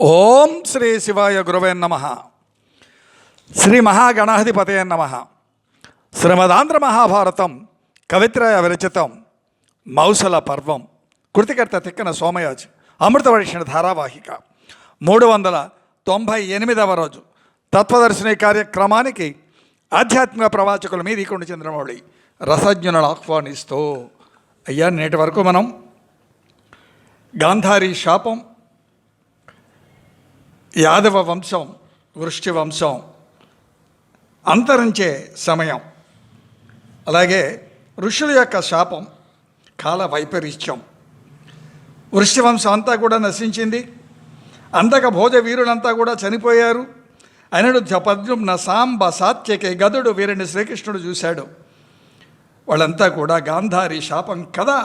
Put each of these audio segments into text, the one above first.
ఓం శ్రీ శివాయ గురవే నమ. శ్రీ మహాగణాధిపతయ నమ. శ్రీమదాంధ్ర మహాభారతం కవిత్రయ విరచితం మౌసల పర్వం. కృతికర్త తిక్కన సోమయాజి. అమృతవర్షిణ ధారావాహిక 398వ రోజు. తత్వదర్శిని కార్యక్రమానికి ఆధ్యాత్మిక ప్రవాచకుల మీద ఈకొండ చంద్రమౌళి రసజ్ఞులను ఆహ్వానిస్తూ, అయ్యా, నేటి వరకు మనం గాంధారీ శాపం, యాదవ వంశం, వృష్టి వంశం అంతరించే సమయం, అలాగే ఋషుల యొక్క శాపం, కాల వైపరీత్యం, వృష్టి వంశం అంతా కూడా నశించింది. అంతక భోజ వీరులంతా కూడా చనిపోయారు. అనిరుద్ధ, పద్యుమ్న, సాంబ, సాత్యకి, గదుడు వీరిని శ్రీకృష్ణుడు చూశాడు. వాళ్ళంతా కూడా గాంధారీ శాపం కదా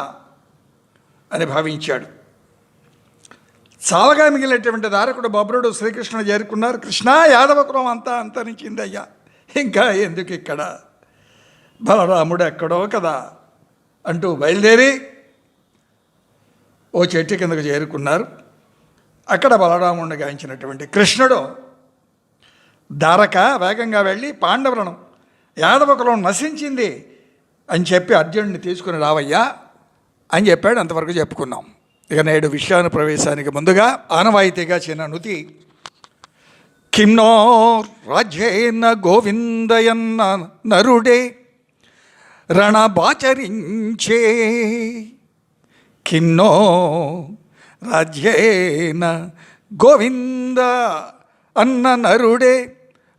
అని భావించాడు. చావగా మిగిలినటువంటి దారకుడు బబ్రుడు శ్రీకృష్ణుడు చేరుకున్నారు. కృష్ణ, యాదవ కులం అంతా అంతరించింది అయ్యా, ఇంకా ఎందుకు ఇక్కడ, బలరాముడు ఎక్కడో కదా అంటూ బయలుదేరి ఓ చెట్టు కిందకు చేరుకున్నారు. అక్కడ బలరాముడిని గాయించినటువంటి కృష్ణుడు దారక వేగంగా వెళ్ళి పాండవులను, యాదవ కులం నశించింది అని చెప్పి అర్జునుడిని తీసుకుని రావయ్యా అని చెప్పాడు. అంతవరకు చెప్పుకున్నాం. ఇక నేడు విషయాను ప్రవేశానికి ముందుగా ఆనవాయితీగా చిన్న నుతి. కిమ్నో రాజ్యేన గోవిందయన్న నరుడే రణబాచరించే, కిమ్నో రాజ్యేన గోవింద అన్న నరుడే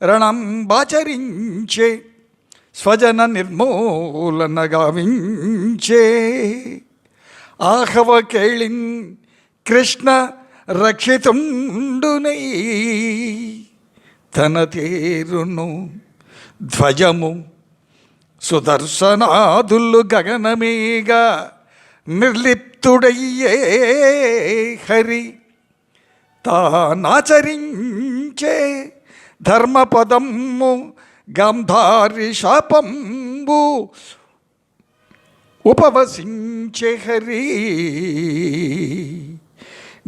రణం బాచరించే, స్వజన నిర్మూలన గావించే, ఆహవ కేళిన్ కృష్ణ రక్షితుండునై, తన తేరును ధ్వజము సుదర్శనాదులు గగనమేగా నిర్లిప్తుడయ్యే హరి, తానాచరించే ధర్మపదము గాంధారి శాపంబు ఉపవసించే హరి,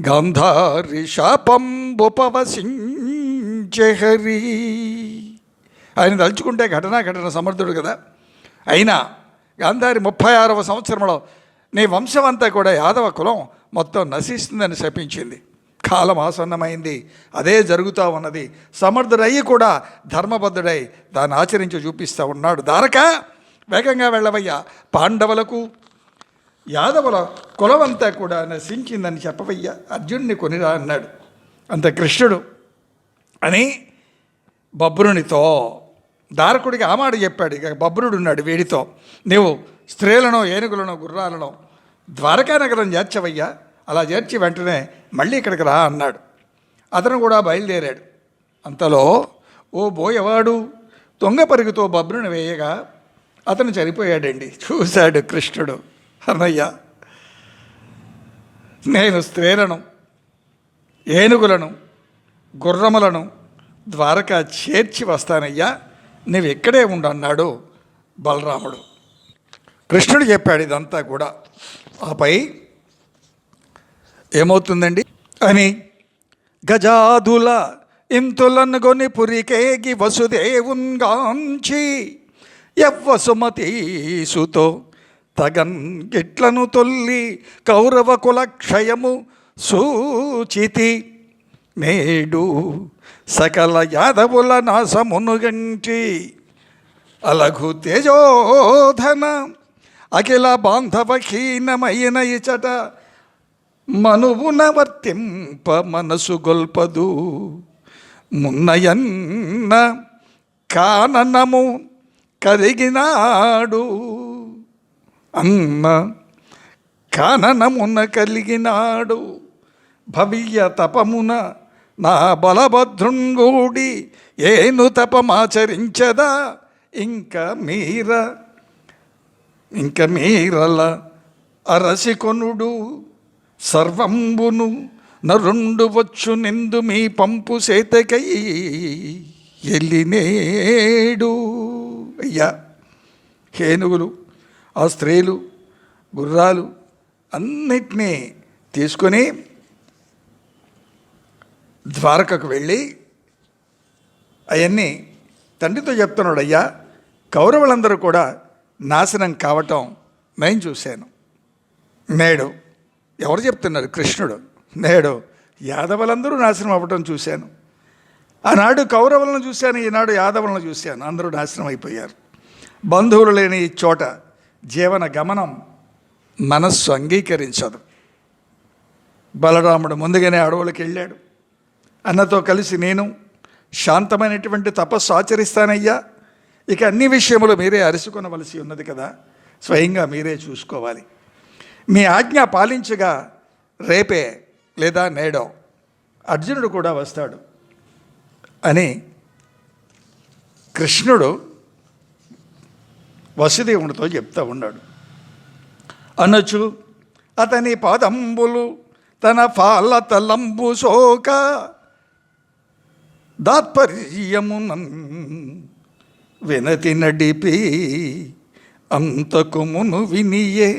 గాంధారి శాపం ఉపవసించే హరి. ఆయన తలుచుకుంటే ఘటన సమర్థుడు కదా. అయినా గాంధారి 36వ సంవత్సరంలో నీ వంశం అంతా కూడా యాదవ కులం మొత్తం నశిస్తుందని శపించింది. కాలం ఆసన్నమైంది, అదే జరుగుతూ ఉన్నది. సమర్థుడయ్యి కూడా ధర్మబద్ధుడై దాన్ని ఆచరించి చూపిస్తూ ఉన్నాడు. దారక వేగంగా వెళ్ళవయ్యా, పాండవులకు యాదవుల కులమంతా కూడా నశించిందని చెప్పవయ్యా, అర్జునుడిని కొనిరా అన్నాడు. అంత కృష్ణుడు అని బబ్రునితో, దారకుడికి ఆ మాట చెప్పాడు. ఇక బబ్రుడు ఉన్నాడు, వీడితో, నీవు స్త్రీలను, ఏనుగులను, గుర్రాలను ద్వారకా నగరం చేర్చవయ్యా, అలా చేర్చి వెంటనే మళ్ళీ ఇక్కడికి రా అన్నాడు. అతను కూడా బయలుదేరాడు. అంతలో ఓ బోయవాడు దొంగ పరుగుతో బబ్రుని వేయగా అతను చనిపోయాడండి. చూశాడు కృష్ణుడు, అన్నయ్య, నేను స్త్రీలను, ఏనుగులను, గుర్రములను ద్వారకా చేర్చి వస్తానయ్యా, నువ్వు ఇక్కడే ఉండు అన్నాడు బలరాముడు. కృష్ణుడు చెప్పాడు ఇదంతా కూడా. ఆపై ఏమవుతుందండి అని, గజాదుల ఇంతులను కొని పురికేగి వసుదేవున్గాంచి యవ్వసుమతీసుతో తగన్ గిట్లను తొల్లి కౌరవ కుల క్షయము సూచితి, నేడు సకల యాదవుల నాశమునుగంటి, అలఘు తేజోధన అఖిల బాంధవహీనమైన ఇచట మనువున వర్తింప మనసు గొల్పదు, మున్నయన్న కాననము కలిగినాడు, అన్న కాననమున కలిగినాడు, భవ్య తపమున నా బలభద్రుంగూడి ఏను తపమాచరించదా, ఇంక మీరల అరసికొనుడు సర్వంబును నరుండు వచ్చు నిందు మీ పంపు సేతకై ఎల్లినేడు. అయ్యా, ఏనుగులు, ఆ స్త్రీలు, గుర్రాలు అన్నిటినీ తీసుకొని ద్వారకకు వెళ్ళి అవన్నీ తండ్రితో చెప్తున్నాడు, అయ్యా కౌరవులందరూ కూడా నాశనం కావటం నేను చూశాను. నేడు ఎవరు చెప్తున్నారు? కృష్ణుడు. నేడు యాదవులందరూ నాశనం అవ్వటం చూశాను. ఆనాడు కౌరవులను చూశాను, ఈనాడు యాదవులను చూశాను. అందరూ నాశనం అయిపోయారు. బంధువులు లేని ఈ చోట జీవన గమనం మనస్సు అంగీకరించదు. బలరాముడు ముందుగానే అడవులకు వెళ్ళాడు. అన్నతో కలిసి నేను శాంతమైనటువంటి తపస్సు ఆచరిస్తానయ్యా, ఇక అన్ని విషయములు మీరే అరుచుకొనవలసి ఉన్నది కదా, స్వయంగా మీరే చూసుకోవాలి. మీ ఆజ్ఞ పాలించగా రేపే లేదా నేడో అర్జునుడు కూడా వస్తాడు అని కృష్ణుడు వసుదేవునితో చెప్తా ఉన్నాడు. అనొచ్చు అతని పాదంబులు తన ఫాల తలంబు శోక దాత్పర్యమునన్ వినతి నడిపి అంతకుమును వినియే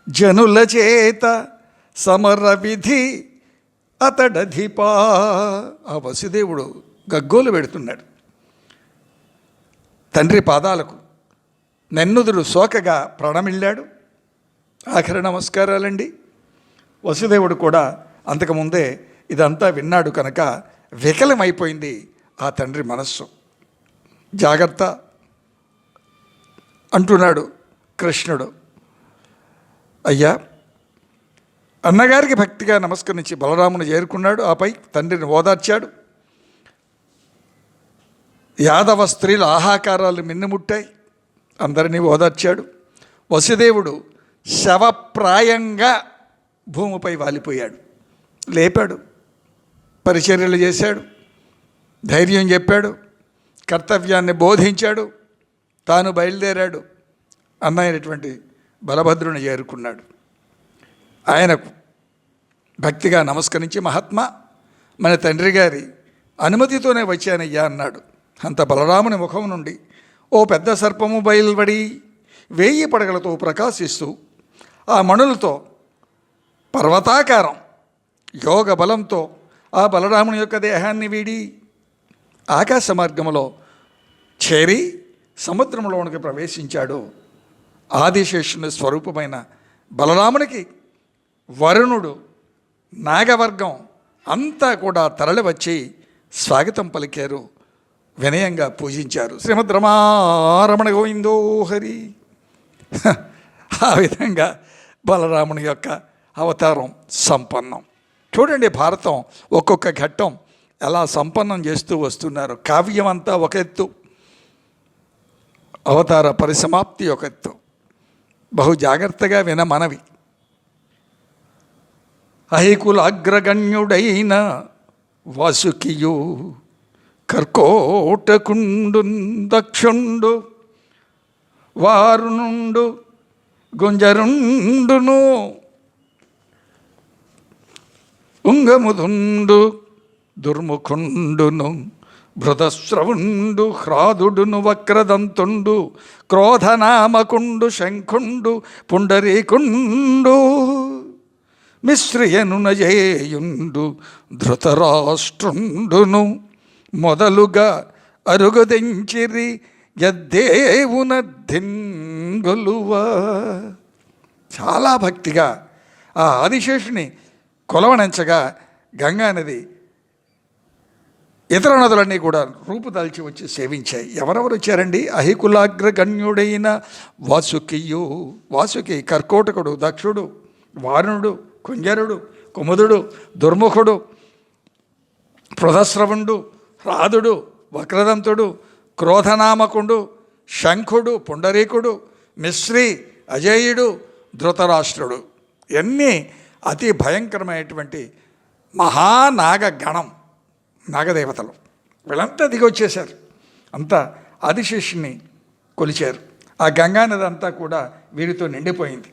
జనుల చేత సమర విధి అతడధిపా. ఆ వసుదేవుడు గగ్గోలు పెడుతున్నాడు. తండ్రి పాదాలకు నెన్నుదురు సోకగా ప్రణమిల్లాడు. ఆఖరి నమస్కారాలండి. వసుదేవుడు కూడా అంతకుముందే ఇదంతా విన్నాడు కనుక వికలమైపోయింది ఆ తండ్రి మనస్సు. జాగ్రత్త అంటున్నాడు కృష్ణుడు. అయ్యా, అన్నగారికి భక్తిగా నమస్కరించి బలరాముని చేరుకున్నాడు. ఆపై తండ్రిని ఓదార్చాడు. యాదవ స్త్రీల ఆహాకారాలు మిన్నుముట్టాయి. అందరినీ ఓదార్చాడు. వసుదేవుడు శవప్రాయంగా భూమిపై వాలిపోయాడు. లేపాడు, పరిచర్యలు చేశాడు, ధైర్యం చెప్పాడు, కర్తవ్యాన్ని బోధించాడు. తాను బయలుదేరాడు. అన్నైనటువంటి బలభద్రుని చేరుకున్నాడు. ఆయనకు భక్తిగా నమస్కరించి, మహాత్మా, మన తండ్రి గారి అనుమతితోనే వచ్చానయ్యా అన్నాడు. అంత బలరాముని ముఖం నుండి ఓ పెద్ద సర్పము బయలువడి 1000 పడగలతో ప్రకాశిస్తూ ఆ మణులతో పర్వతాకారం యోగ బలంతో ఆ బలరాముని యొక్క దేహాన్ని వీడి ఆకాశ మార్గములో చేరి సముద్రంలోనికి ప్రవేశించాడు. ఆదిశేషుని స్వరూపమైన బలరామునికి వరుణుడు, నాగవర్గం అంతా కూడా తరలి వచ్చి స్వాగతం పలికారు, వినయంగా పూజించారు. శ్రీమద్ రమారమణ గోవిందో హరి. ఆ విధంగా బలరాముని యొక్క అవతారం సంపన్నం. చూడండి, భారతం ఒక్కొక్క ఘట్టం ఎలా సంపన్నం చేస్తూ వస్తున్నారు. కావ్యం అంతా ఒక ఎత్తు, అవతార పరిసమాప్తి ఒక ఎత్తు. బహు జాగ్రత్తగా విన మనవి. అహికులాగ్రగణ్యుడైన వాసుకియు కర్కోటకుండు దక్షుండు వారునుండు గుంజరుండును ఉంగముదుండు దుర్ముఖుండును భృతశ్రవుండు హ్రాదుడును వక్రదంతుండు క్రోధనామకుండు శంఖుండు పుండరీకుండు మిశ్రియను నజేయుండు ధృతరాష్ట్రుండును మొదలుగా అరుగుదెంచిరి యద్దేవున దింగొలువా. చాలా భక్తిగా ఆ ఆదిశేషుని కొలవనంచగా గంగానది ఇతర నదులన్నీ కూడా రూపుదాల్చి వచ్చి సేవించాయి. ఎవరెవరు వచ్చారండి? అహికులాగ్రగణ్యుడైన వాసుకియు, వాసుకి కర్కోటకుడు, దక్షుడు, వారుణుడు, కుంజరుడు, కుముదుడు, దుర్ముఖుడు, పృథశ్రవుండు, హ్రాదుడు, వక్రదంతుడు, క్రోధనామకుడు, శంఖుడు, పుండరీకుడు, మిశ్రీ, అజేయుడు, ధృతరాష్ట్రుడు. ఇవన్నీ అతి భయంకరమైనటువంటి మహానాగగణం, నాగదేవతలు. వీళ్ళంతా దిగి వచ్చేశారు. అంతా ఆదిశేషుని కొలిచారు. ఆ గంగానది అంతా కూడా వీరితో నిండిపోయింది.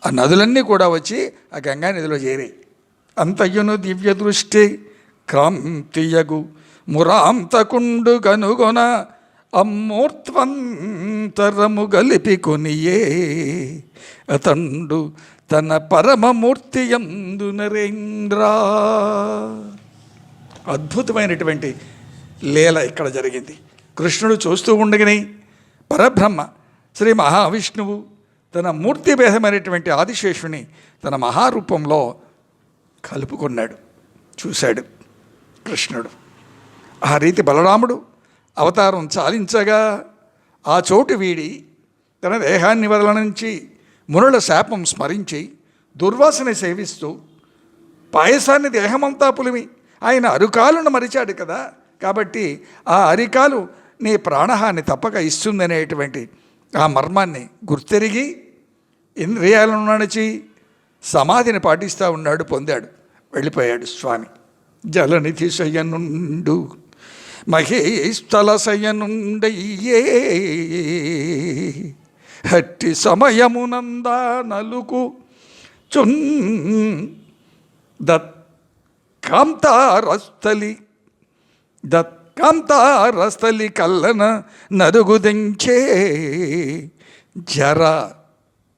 ఆ నదులన్నీ కూడా వచ్చి ఆ గంగానదిలో చేరాయి. అంతయ్యును దివ్య దృష్టి క్రాంతియగు మురాంతకుండు కనుగొన అమూర్త్వంతరము గలిపి కొనియే అతండు తన పరమమూర్తి యందు నరేంద్రుండు. చంద్ర. అద్భుతమైనటువంటి లీల ఇక్కడ జరిగింది. కృష్ణుడు చూస్తూ ఉండగానే పరబ్రహ్మ శ్రీ మహావిష్ణువు తన మూర్తి భేదమైనటువంటి ఆదిశేషుని తన మహారూపంలో కలుపుకున్నాడు. చూశాడు కృష్ణుడు. ఆ రీతి బలరాముడు అవతారం చాలించగా ఆ చోటు వీడి తన దేహాన్ని వదలనుంచి మునుల శాపం స్మరించి దుర్వాసన సేవిస్తూ పాయసాన్ని దేహమంతా పులిమి ఆయన అరికాలును మరిచాడు కదా, కాబట్టి ఆ అరికాలు నీ ప్రాణహాన్ని తప్పక ఇస్తుందనేటువంటి ఆ మర్మాన్ని గుర్తెరిగి ఇంద్రియాలను నడిచి సమాధిని పాటిస్తూ ఉన్నాడు. పొందాడు, వెళ్ళిపోయాడు స్వామి. జలనిధి శయనుండు మహేస్థల శయనుండయ్యే హట్టి సమయమునందా నలుకు చున్ దత్కాంతారస్థలి కల్లన నరుగుదెంచే జర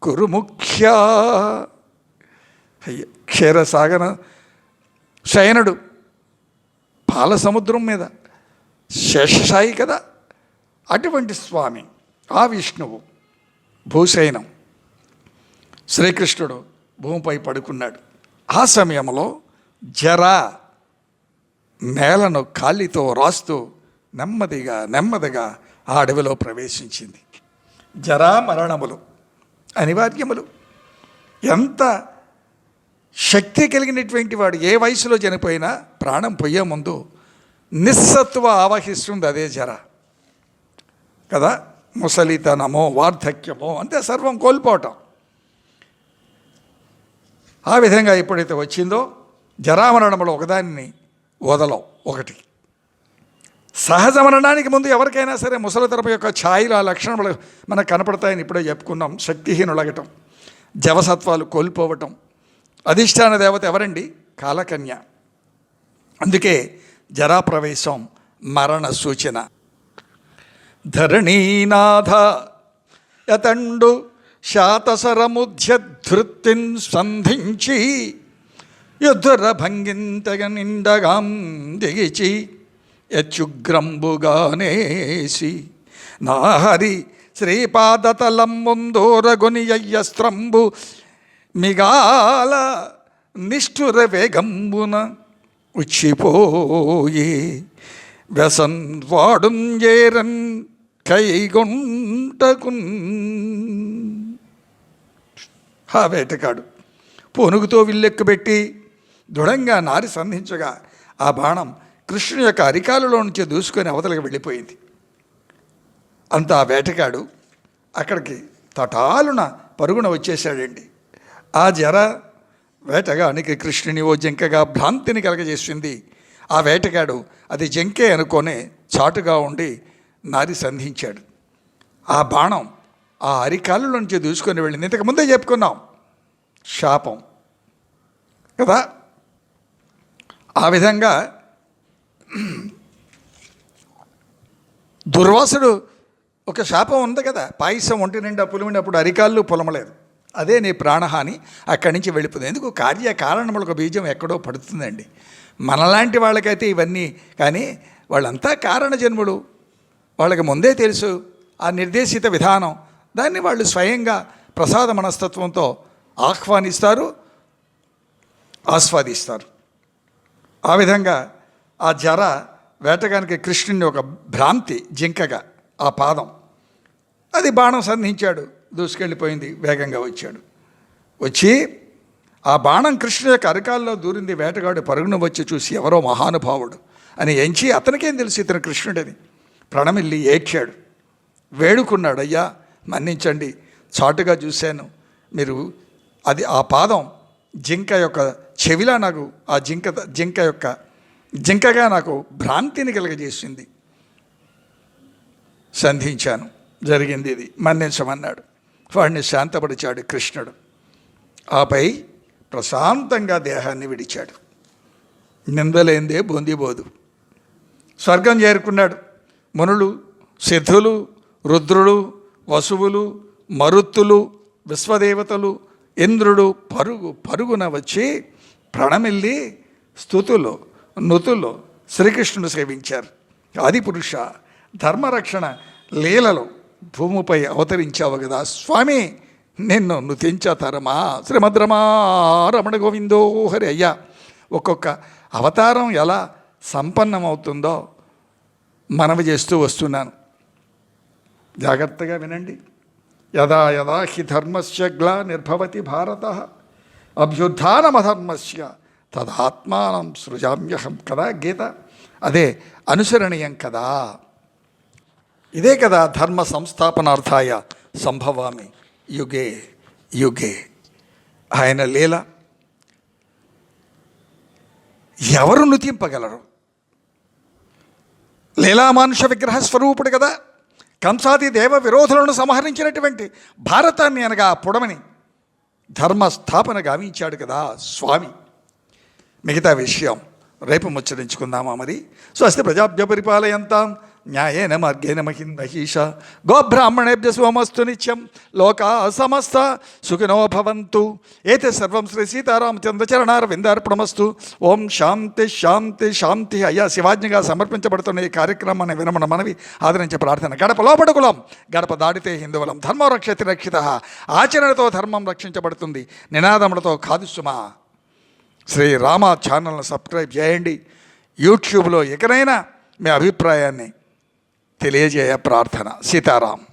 కురుముఖ్య. క్షీరసాగన శయనుడు పాల సముద్రం మీద శేషశాయి కదా, అటువంటి స్వామి ఆ విష్ణువు భూశయనం. శ్రీకృష్ణుడు భూమిపై పడుకున్నాడు. ఆ సమయంలో జర నేలను కాళ్ళితో రాస్తూ నెమ్మదిగా ఆ అడవిలో ప్రవేశించింది. జరా మరణములు అనివార్యములు. ఎంత శక్తి కలిగినటువంటి వాడు ఏ వయసులో చనిపోయినా ప్రాణం పోయే ముందు నిస్సత్వ ఆవహిస్తుంది, అదే జర కదా. ముసలితనమో వార్ధక్యమో అంతే, సర్వం కోల్పోవటం. ఆ విధంగా ఎప్పుడైతే వచ్చిందో జరామరణములు ఒకదాన్ని వదలవు. ఒకటి సహజ మరణానికి ముందు ఎవరికైనా సరే ముసలితరపు యొక్క ఛాయలు ఆ లక్షణములు మనకు కనపడతాయని ఇప్పుడే చెప్పుకున్నాం. శక్తిహీనులగటం, జవసత్వాలు కోల్పోవటం. అధిష్టాన దేవత ఎవరండి? కాలకన్య. అందుకే జరాప్రవేశం మరణ సూచన. ధరణీనాథ యతండు శాతసరముధ్యధృత్తిన్ సంధించి యుద్ధర భంగింతగ నిండగాం దిగిచి యచ్చుగ్రంబుగానేసి నాహరి శ్రీపాదతలం ముందోరగొనియస్త్రంబు మిగాల నిష్ఠుర వేగంబున ఉచ్చిపోయి వ్యసన్ వాడుం చేరన్ కైగొంటకున్. ఆ వేటగాడు పొనుగుతో విల్లెక్కుబెట్టి దృఢంగా నారి సంధించగా ఆ బాణం కృష్ణుని యొక్క అరికాలలో నుంచి దూసుకొని అవతలకి వెళ్ళిపోయింది. అంత ఆ వేటగాడు అక్కడికి తటాలున పరుగున వచ్చేసాడండి. ఆ జర వేటగానికి కృష్ణుని ఓ జింకగా భ్రాంతిని కలగజేసింది. ఆ వేటగాడు అది జింకే అనుకొని చాటుగా ఉండి నారి సంధించాడు. ఆ బాణం ఆ అరికాళ్ళ నుంచి దూసుకొని వెళ్ళింది. ఇంతకుముందే చెప్పుకున్నాం, శాపం కదా. ఆ విధంగా దుర్వాసుడు ఒక శాపం ఉంది కదా, పాయసం ఒంటి నిండా పులిమినప్పుడు అరికాళ్ళు పులమలేదు. అదే నీ ప్రాణహాని అక్కడి నుంచి వెళ్ళిపోతుంది. ఎందుకు? కార్యకారణములకు బీజం ఎక్కడో పడుతుందండి. మనలాంటి వాళ్ళకైతే ఇవన్నీ, కానీ వాళ్ళంతా కారణ జన్ములు, వాళ్ళకి ముందే తెలుసు ఆ నిర్దేశిత విధానం. దాన్ని వాళ్ళు స్వయంగా ప్రసాద మనస్తత్వంతో ఆహ్వానిస్తారు, ఆస్వాదిస్తారు. ఆ విధంగా ఆ జర వేటగానికి కృష్ణుని ఒక భ్రాంతి జింకగా ఆ పాదం అది బాణం సంధించాడు, దూసుకెళ్ళిపోయింది. వేగంగా వచ్చాడు. వచ్చి ఆ బాణం కృష్ణుని యొక్క అరికాల్లో దూరింది. వేటగాడు పరుగున వచ్చి చూసి ఎవరో మహానుభావుడు అని ఎంచి, అతనికేం తెలుసు ఇతను కృష్ణుడని, ప్రణమిల్లి ఏడ్చాడు, వేడుకున్నాడు. అయ్యా మన్నించండి, చాటుగా చూశాను మీరు, అది ఆ పాదం జింక యొక్క చెవిలా నాకు ఆ జింకగా నాకు భ్రాంతిని కలగజేసింది, సంధించాను, జరిగింది ఇది, మన్నించమన్నాడు. వాడిని శాంతపరిచాడు కృష్ణుడు. ఆపై ప్రశాంతంగా దేహాన్ని విడిచాడు. నిందలేందే బొందిబోదు. స్వర్గం చేరుకున్నాడు. మునులు, సిద్ధులు, రుద్రుడు, వసువులు, మరుత్తులు, విశ్వదేవతలు, ఇంద్రుడు పరుగున వచ్చి ప్రణమిల్లి స్తుతులు నుతులు శ్రీకృష్ణుడు సేవించారు. ఆదిపురుష ధర్మరక్షణ లీలలు భూమిపై అవతరించావు కదా స్వామి, నిన్ను నుతించా తరమా శ్రీమద్రమా రమణ గోవిందో హరి. అయ్యా, ఒక్కొక్క అవతారం ఎలా సంపన్నమవుతుందో మనవి చేస్తూ వస్తున్నాను. జాగ్రత్తగా వినండి. యదా యదా హి ధర్మస్య గ్లానిర్భవతి భారత అభ్యుత్థానమధర్మస్య తదాత్మానం సృజామ్యహం కదా గీత. అదే అనుసరణీయం కదా. ఇదే కదా ధర్మ సంస్థాపనార్థాయ సంభవామి యుగే యుగే. ఆయన లీల ఎవరు నుతింపగలరు? లీలామానుష విగ్రహ స్వరూపుడు కదా. కంసాది దేవ విరోధులను సంహరించినటువంటి భారతాన్ని అనగా పుడమని ధర్మస్థాపన గావించాడు కదా స్వామి. మిగతా విషయం రేపు ముచ్చరించుకుందామా మరి. స్వస్తి ప్రజాభ్య పరిపాలయంతాం న్యాయేన మార్గేణ మహీష గోబ్రాహ్మణేభ్య శుభమస్తు నిత్యం లోకా సమస్త సుఖినో భవంతు. ఏతే సర్వం శ్రీ సీతారామచంద్రచరణారవిందార్పణమస్తు. ఓం శాంతి శాంతి శాంతి. అయ్యా, శివాజ్ఞగా సమర్పించబడుతున్న ఈ కార్యక్రమాన్ని వినమన మనవి ఆదరించే ప్రార్థన. గడప లోపట కులం, గడప దాడితే హిందువులం. ధర్మం రక్షతి రక్షిత. ఆచరణతో ధర్మం రక్షించబడుతుంది, నినాదములతో కాదు సుమా. శ్రీరామ ఛానల్ను సబ్స్క్రైబ్ చేయండి. యూట్యూబ్లో ఎకనైనా మీ అభిప్రాయాన్ని తెలియజేయ ప్రార్థన. సీతారాం.